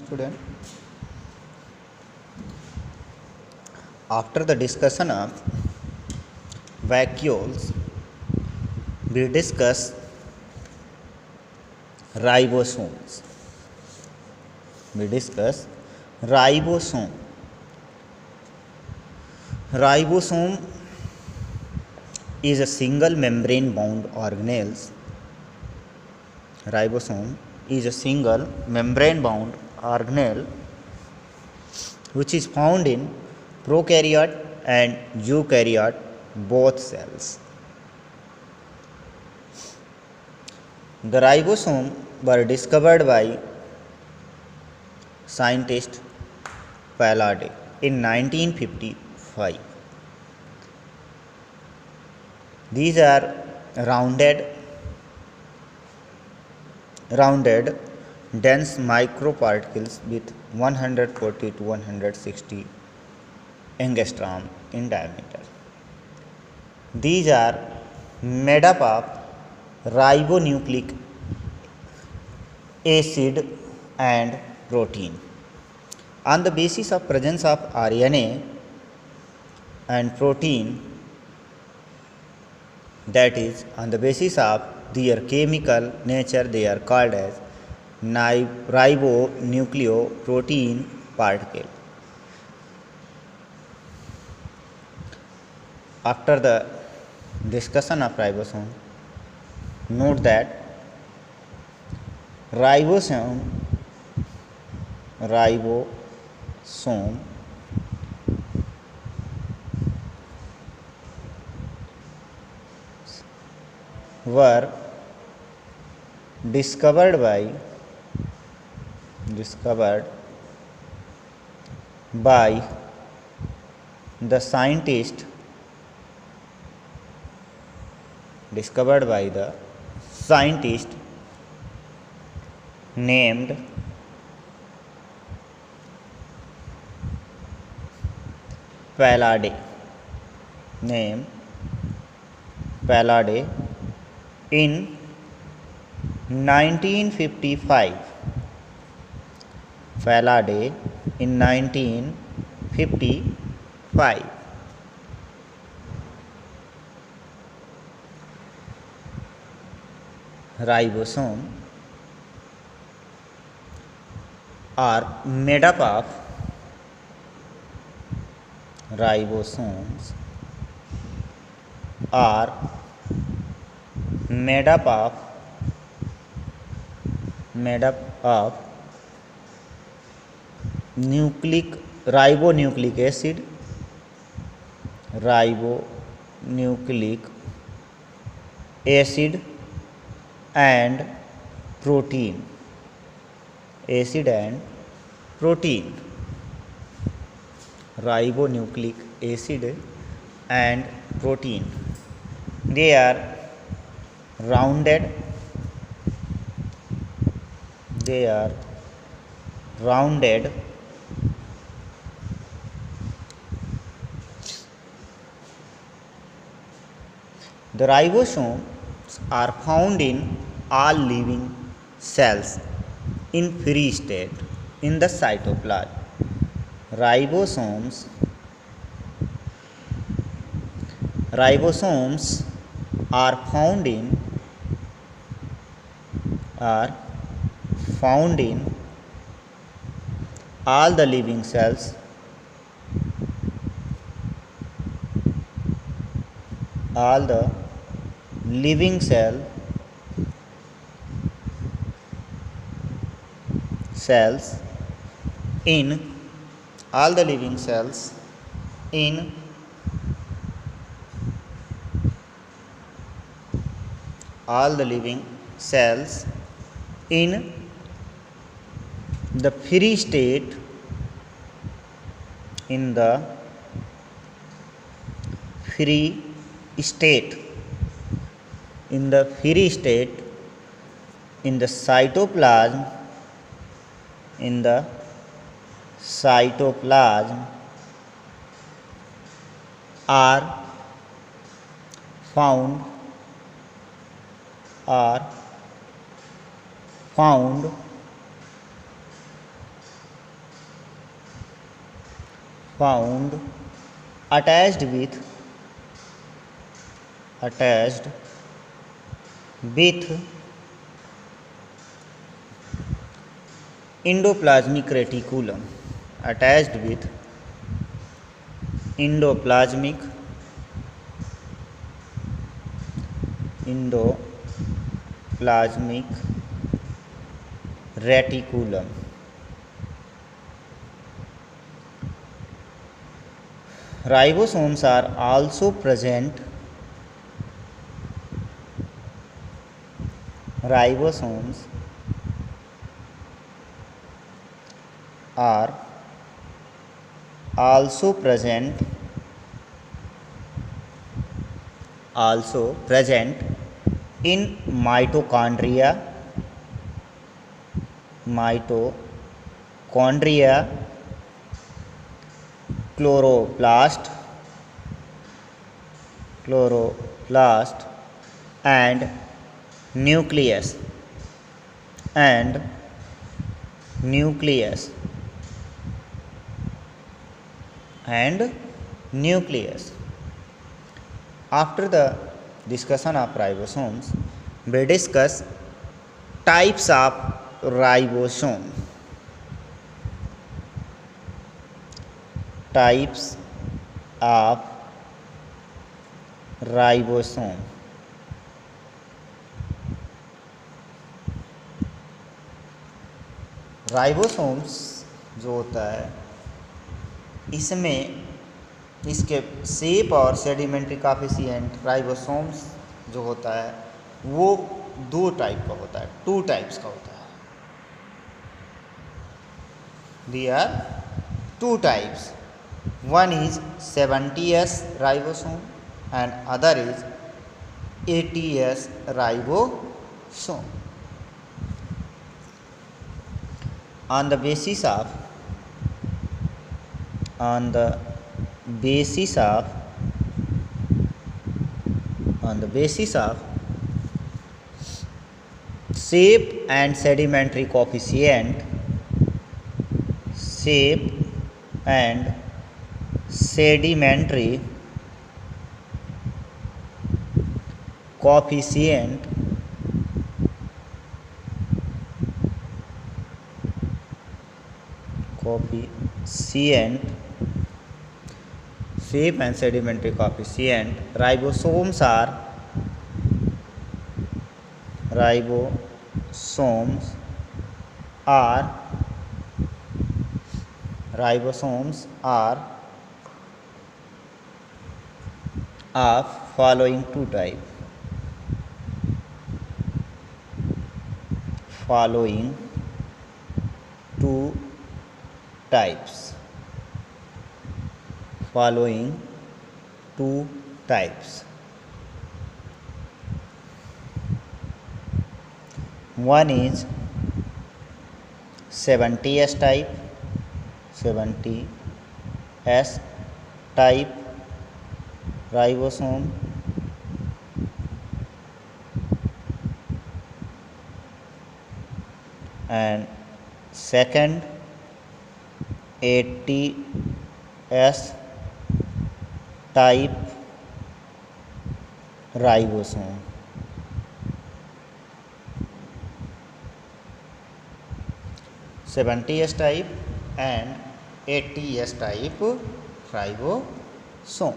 student. After the discussion of vacuoles, we discuss ribosomes. We discuss ribosome. Ribosome is a single membrane bound organelle. Ribosome is a single membrane bound organelle which is found in prokaryote and eukaryote both cells. The ribosome were discovered by scientist Faraday in 1955. These are rounded dense microparticles with 140 to 160 angstrom in diameter. These are made up of ribonucleic acid and protein. On the basis of presence of RNA and protein, that is, on the basis of their chemical nature, they are called as ribonucleoprotein particle. After the discussion of ribosome, note that ribosome were discovered by the scientist named Faraday in 1955. Faraday in 1955. Ribosome are made up of ribonucleic acid and protein. Ribonucleic acid and protein. They are rounded The ribosomes are found in all living cells in free state in the cytoplasm. Ribosomes are found in all the living cells in the free state in the free state in the cytoplasm are found found attached with attached with endoplasmic reticulum, attached with endoplasmic reticulum. Ribosomes are also present. Ribosomes are also present in mitochondria, chloroplast and nucleus and nucleus and nucleus. After the discussion of ribosomes, we discuss types of ribosome. Types of ribosome. Ribosomes जो होता है इसमें इसके shape और sedimentary coefficient ribosomes जो होता है वो दो टाइप का होता है, टू टाइप्स का होता है. They are two types. One is 70S ribosome and other is 80S ribosome. On the basis of shape and sedimentary coefficient, shape and sedimentary coefficient, shape and sedimentary coefficient, ribosomes are of following two types. Following two types. One is 70S type, 70S type ribosome, and second 80S type ribosome. (70S type and 80S type ribosome.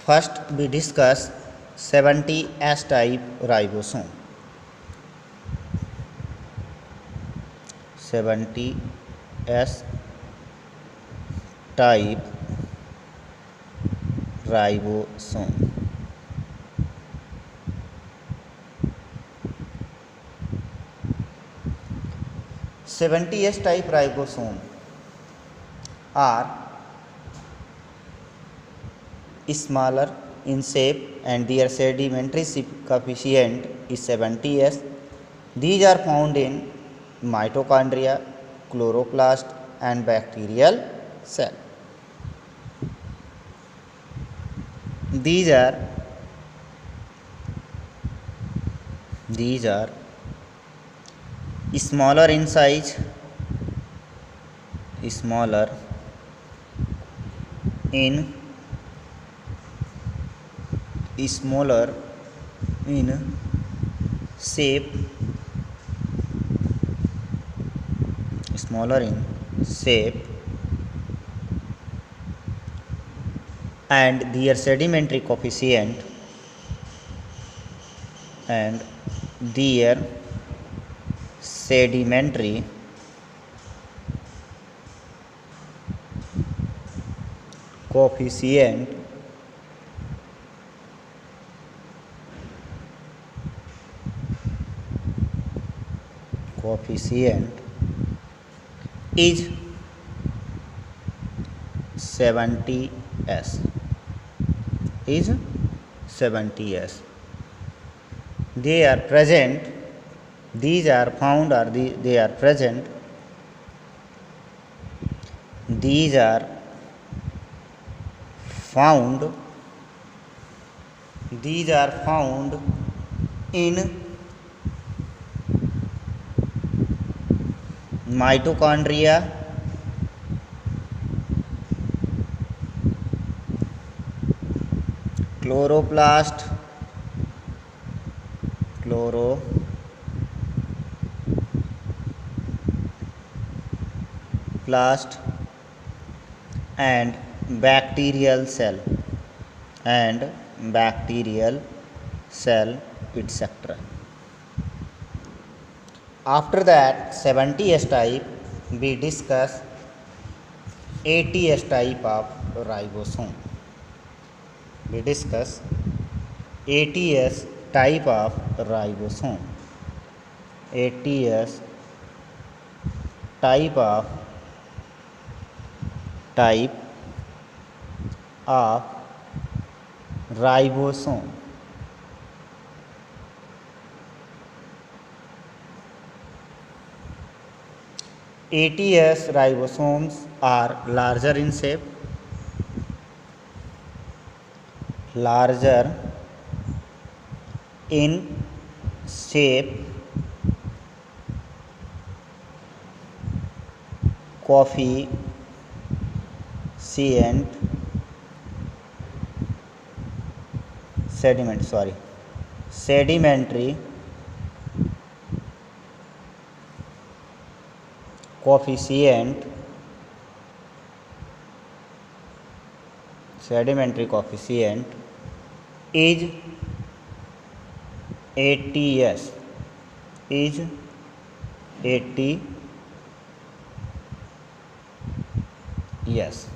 First we discuss 70S type ribosome. 70S type ribosome. (70S type ribosome are smaller in shape and their sedimentary coefficient is 70S. These are found in mitochondria, chloroplast and bacterial cell. These are smaller in size smaller in smaller in shape, smaller in shape, and their sedimentary coefficient and their sedimentary coefficient is 70s, is 70s. They are present, these are found, or they are present, these are found, these are found in mitochondria, chloroplast, and bacterial cell, etc. After that 70s type, we discuss 80s type of ribosome. We discuss 80s type of ribosome. 80s type of ribosome. ATS ribosomes are larger in shape, coefficient sedimentary coefficient is 80s, is 80, yes,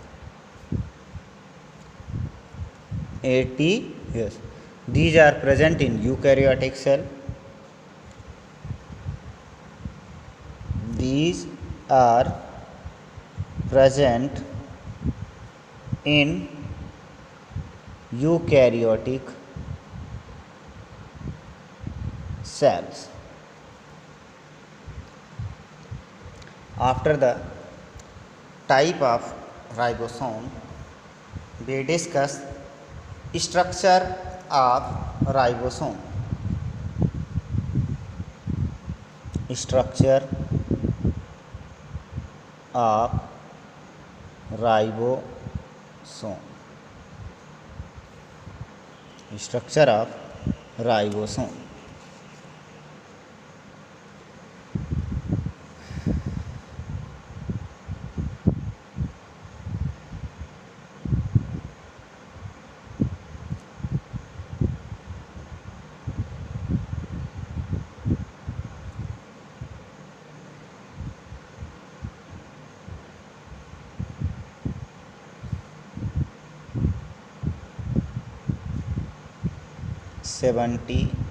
80, yes. These are present in eukaryotic cell. These are present in eukaryotic cells. After the type of ribosome, we discuss structure of ribosome. Structure of ribosome. Structure of ribosome.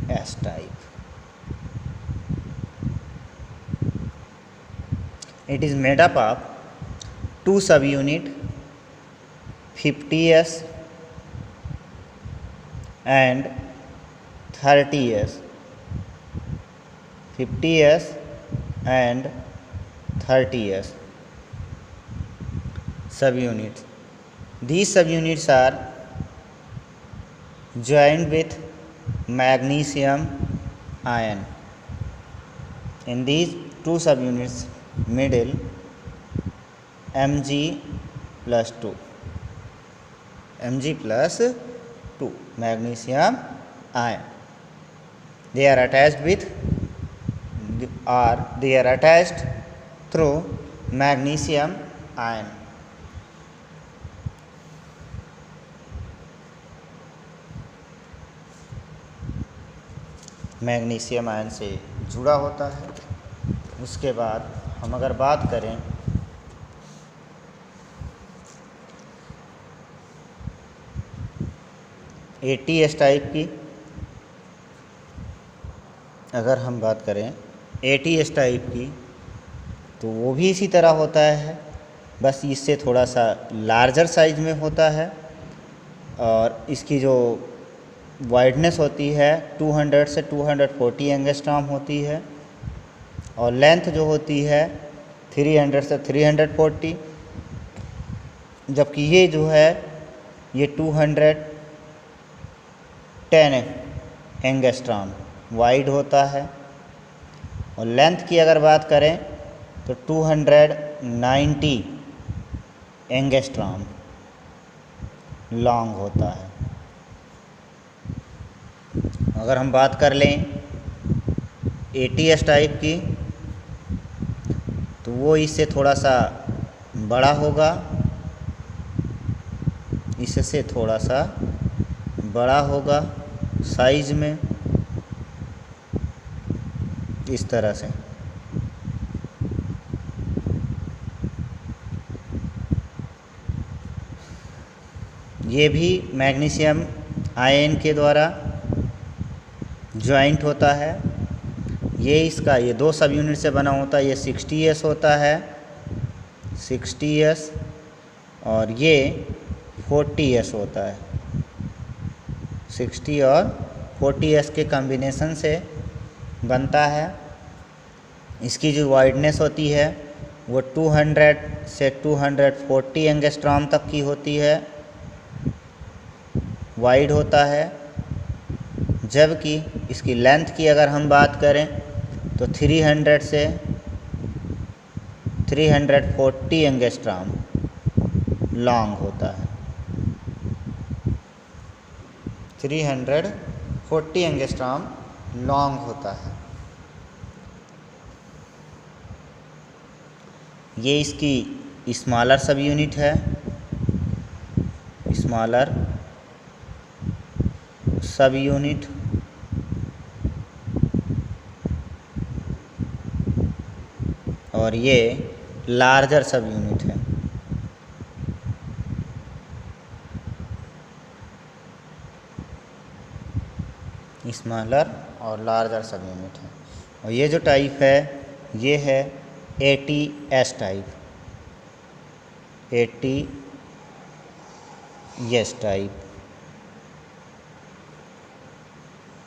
S type. It is made up of two subunit, 50s and 30s. 50s and 30s subunits. These subunits are joined with magnesium ion. In these two subunits middle Mg+2, Mg+2 magnesium ion. They are attached through magnesium ion. Magnesium ion से जुड़ा होता है। उसके बाद हम अगर बात करें ATS टाइप की, अगर हम बात करें ATS टाइप की तो वो भी इसी तरह होता है, बस इससे थोड़ा सा लार्जर साइज में होता है और इसकी जो वाइडनेस होती है 200 से 240 एंगस्ट्रॉम होती है और लेंथ जो होती है 300 से 340, जबकि ये जो है ये 210 एंगस्ट्रॉम वाइड होता है और लेंथ की अगर बात करें तो 290 एंगस्ट्रॉम लॉन्ग होता है। अगर हम बात कर लें ATS टाइप की तो वो इससे थोड़ा सा बड़ा होगा, इससे थोड़ा सा बड़ा होगा साइज में, इस तरह से। ये भी मैग्नीशियम आयन के द्वारा ज्वाइंट होता है। ये दो सब यूनिट से बना होता है। ये 60S होता है, 60S, और ये 40S होता है। 60 और 40S के कॉम्बिनेशन से बनता है। इसकी जो वाइडनेस होती है वो 200 से 240 एंगस्ट्रॉम तक की होती है, वाइड होता है। जबकि इसकी लेंथ की अगर हम बात करें तो 300 से 340 एंगस्ट्रॉम लॉन्ग होता है। 340 एंगस्ट्रॉम लॉन्ग होता है। ये इसकी स्मॉलर सब यूनिट है, स्मॉलर सब यूनिट। और ये लार्जर सब यूनिट है। स्मॉलर और लार्जर सब यूनिट है। और ये जो टाइप है ये है ATS टाइप, ATS टाइप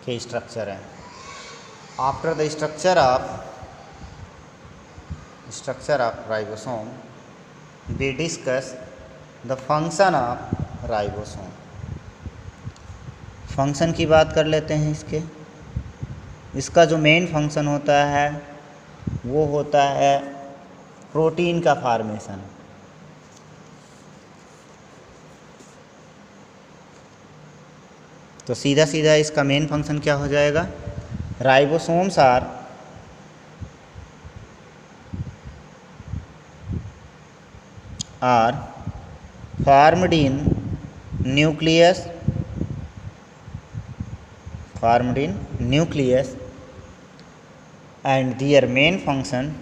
के स्ट्रक्चर हैं। After the structure of ribosome we discuss the function of ribosome। Function की बात कर लेते हैं इसका जो मेन फंक्शन होता है वो होता है प्रोटीन का फॉर्मेशन। तो सीधा सीधा इसका मेन फंक्शन क्या हो जाएगा, ribosomes are formed in nucleus and their main function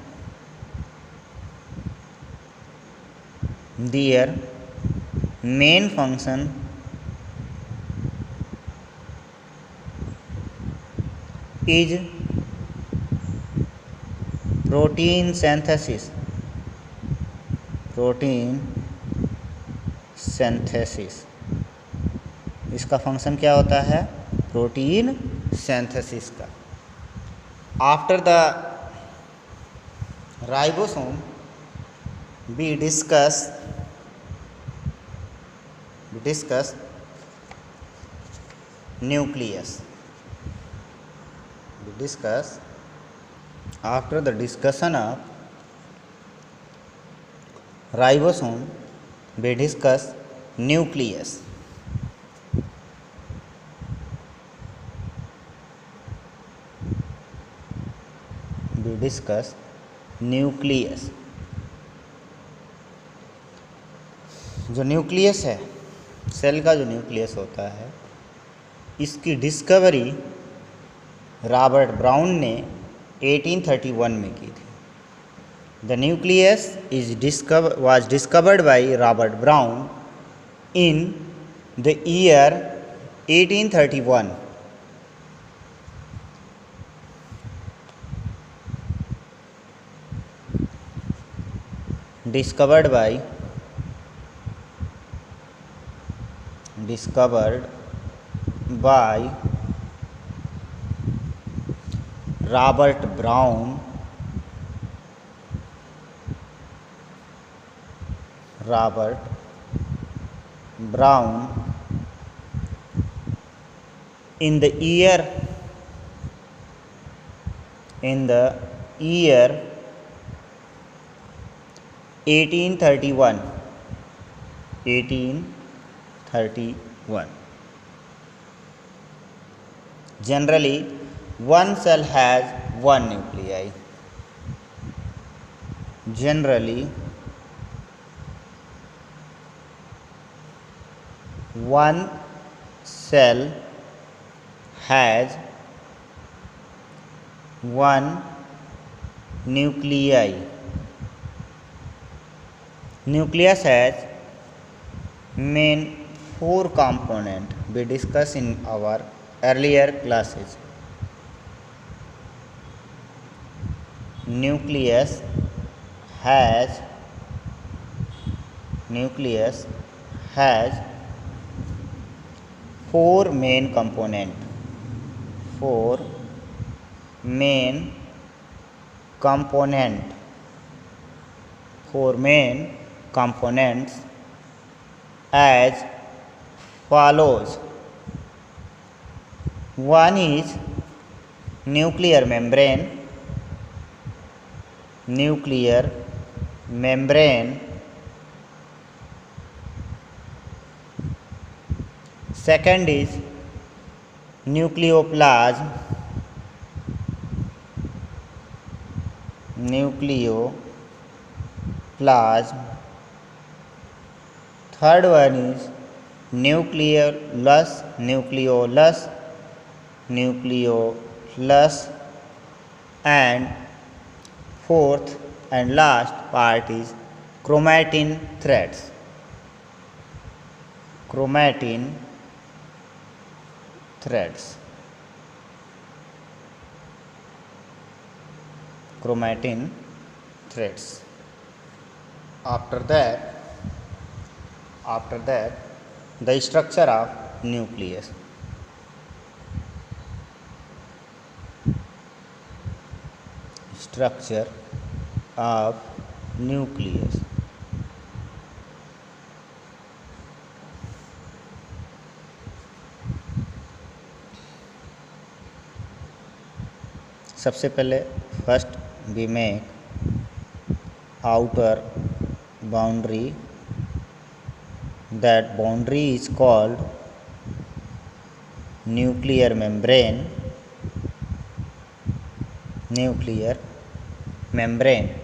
is protein synthesis। इसका फंक्शन क्या होता है, प्रोटीन सिंथेसिस का। After the ribosome we discuss nucleus। after the discussion of ribosome, we discuss nucleus. We discuss nucleus. जो nucleus है, cell का जो nucleus होता है, इसकी डिस्कवरी रॉबर्ट ब्राउन ने 1831 में की थी. The nucleus was discovered by Robert Brown in the year 1831. Discovered by Robert Brown in the year 1831. Generally, one cell has one nuclei. Generally, one cell has one nuclei. Nucleus has main 4 components we discussed in our earlier classes. Nucleus has 4 main components. 4 main components as follows. One is nuclear membrane. Second is nucleoplasm. Third one is nucleolus. And fourth and last part is chromatin threads. After that, the structure of nucleus. Structure of nucleus. सबसे पहले first we make outer boundary. That boundary is called nuclear membrane. Nuclear membrane.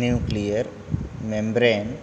Nuclear membrane.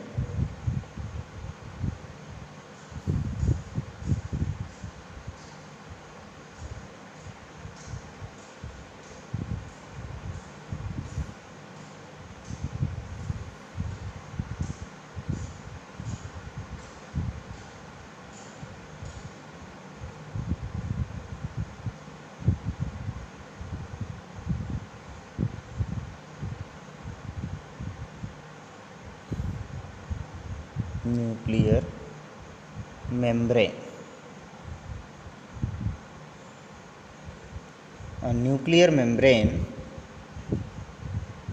A nuclear membrane,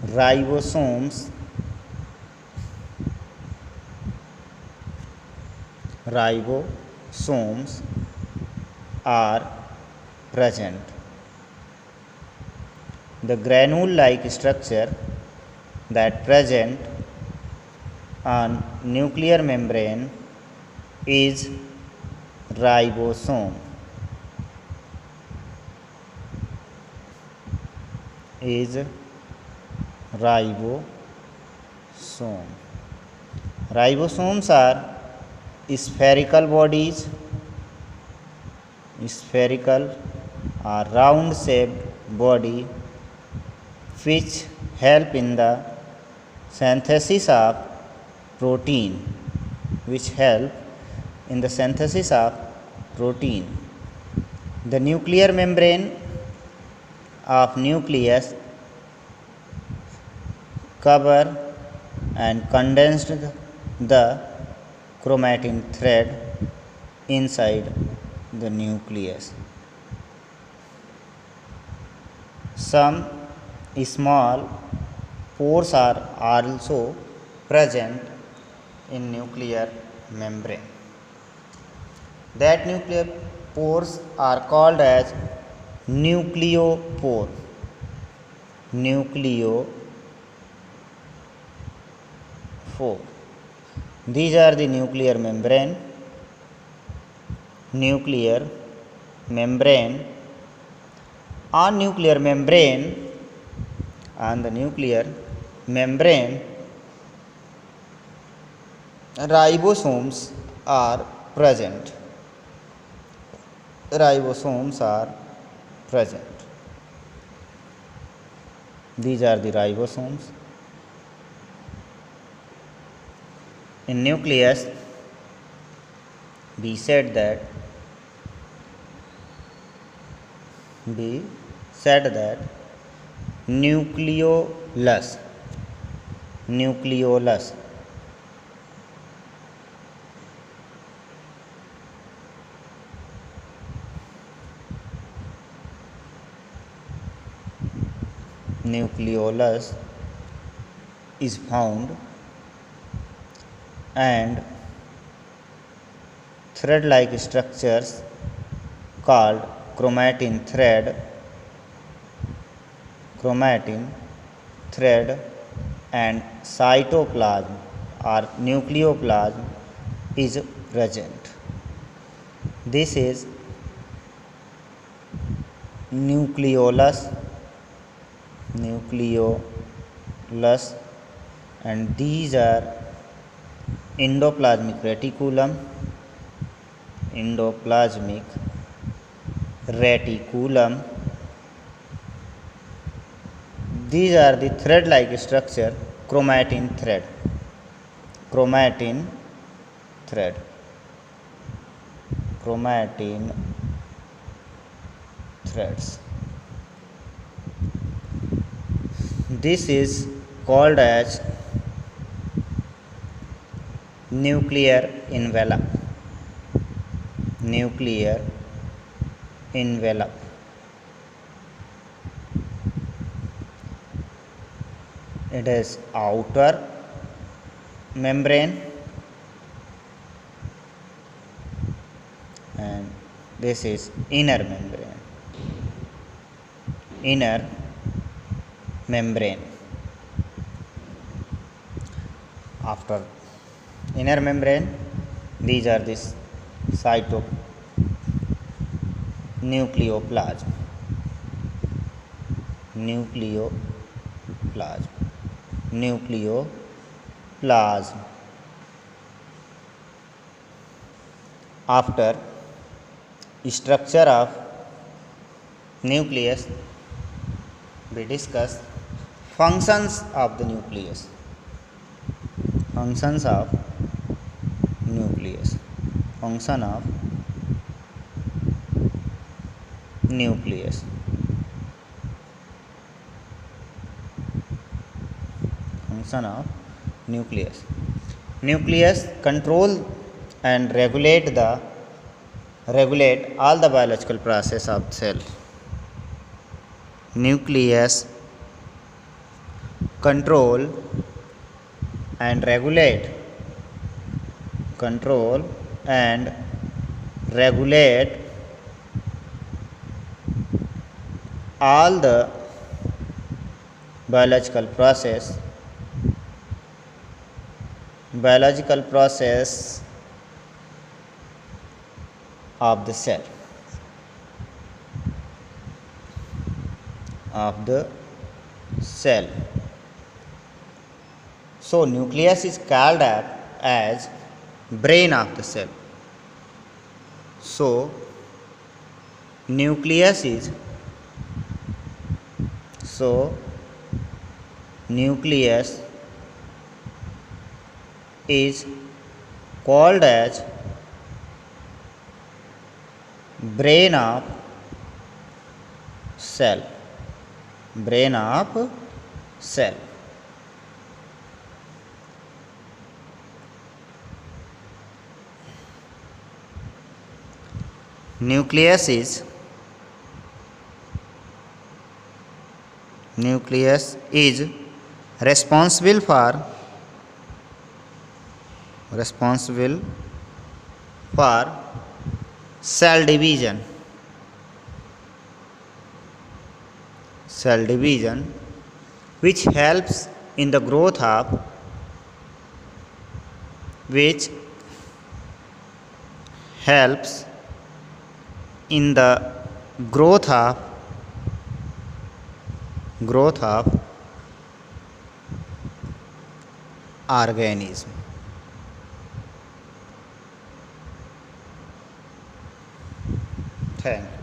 ribosomes ribosomes are present. The granule-like structure that present on nuclear membrane is ribosome. Ribosomes are spherical bodies, spherical or round shaped body which help in the synthesis of protein, The nuclear membrane of nucleus cover and condensed the chromatin thread inside the nucleus. Some small pores are also present in nuclear membrane. That nuclear pores are called as nucleopore. These are the nuclear membrane. On the nuclear membrane, ribosomes are present. These are the ribosomes. In nucleus, we said that nucleolus is found, and thread-like structures called chromatin thread and cytoplasm or nucleoplasm is present. This is nucleolus, and these are endoplasmic reticulum. These are the thread-like structure, chromatin threads. This is called as nuclear envelope. It is outer membrane, and this is inner membrane. After inner membrane, these are this nucleoplasm. After structure of nucleus, we discuss functions of the nucleus. Function of nucleus. Nucleus control and regulate all the biological process of cell. Nucleus control and regulate and regulate all the biological process of the cell So nucleus is called up as brain of the cell. So nucleus is called as brain of cell. Nucleus is responsible for cell division, which helps in the growth of organism. Thank you.